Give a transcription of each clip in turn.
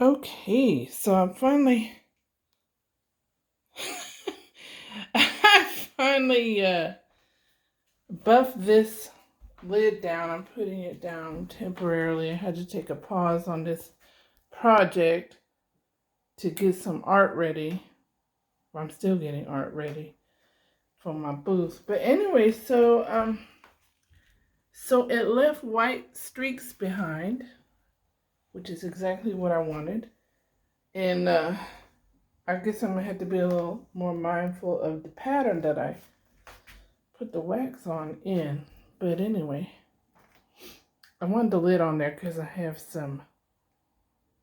Okay, so I finally I finally buffed this lid down. I'm putting it down temporarily. I had to take a pause on this project to get some art ready. I'm still getting art ready for my booth. But anyway, so it left white streaks behind, which is exactly what I wanted. And I guess I'm gonna have to be a little more mindful of the pattern that I put the wax on in. But anyway, I wanted the lid on there because I have some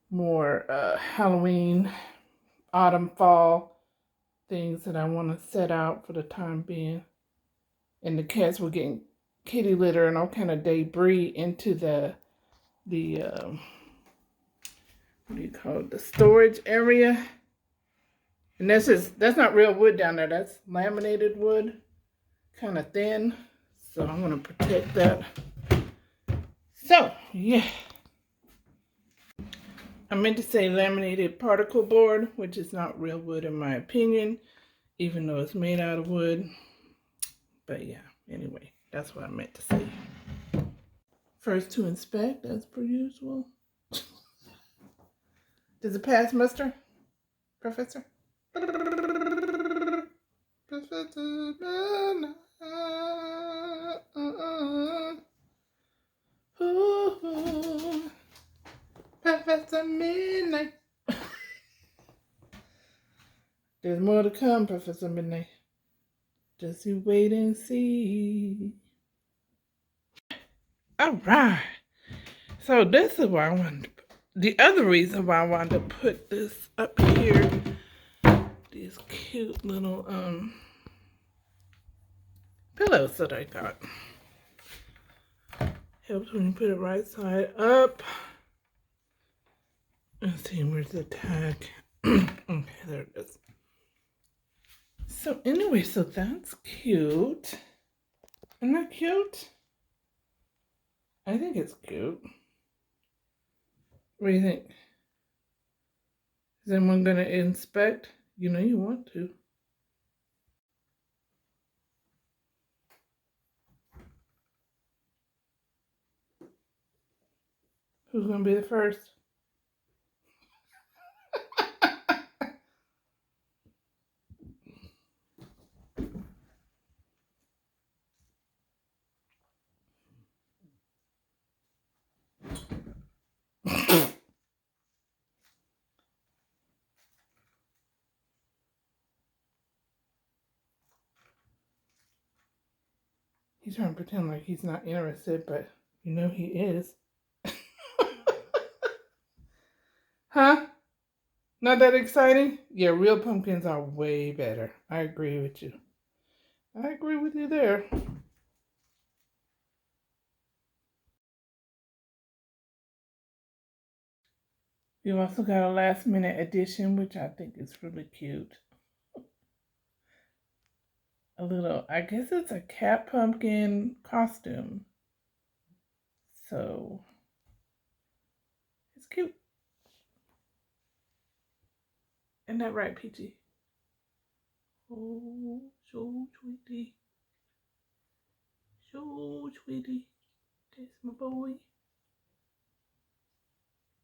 more Halloween, autumn, fall things that I want to set out for the time being. And the cats were getting kitty litter and all kind of debris into the what do you call it, the storage area. And that's not real wood down there. That's laminated wood, kind of thin. So I'm gonna protect that. So yeah, I meant to say laminated particle board, which is not real wood in my opinion, even though it's made out of wood. But yeah, anyway, that's what I meant to say. First to inspect, as per usual. Does it pass muster, Professor? Professor Banana. Ooh, Professor Midnight. There's more to come, Professor Midnight. Just you wait and see. All right. So this is why I wanted to, the other reason why I wanted to put this up here, these cute little pillows that I got. Helps when you put it right side up. Let's see, where's the tag? Okay, there it is. So anyway, so that's cute. Isn't that cute? I think it's cute. What do you think? Is anyone gonna inspect? You know you want to. Who's gonna be the first? He's trying to pretend like he's not interested, but you know he is. Huh? Not that exciting? Yeah, real pumpkins are way better. I agree with you. I agree with you there. You've also got a last minute addition, which I think is really cute. A little, I guess it's a cat pumpkin costume. So, it's cute. Isn't that right, Peachy? Oh, so sweetie. So sweetie. That's my boy.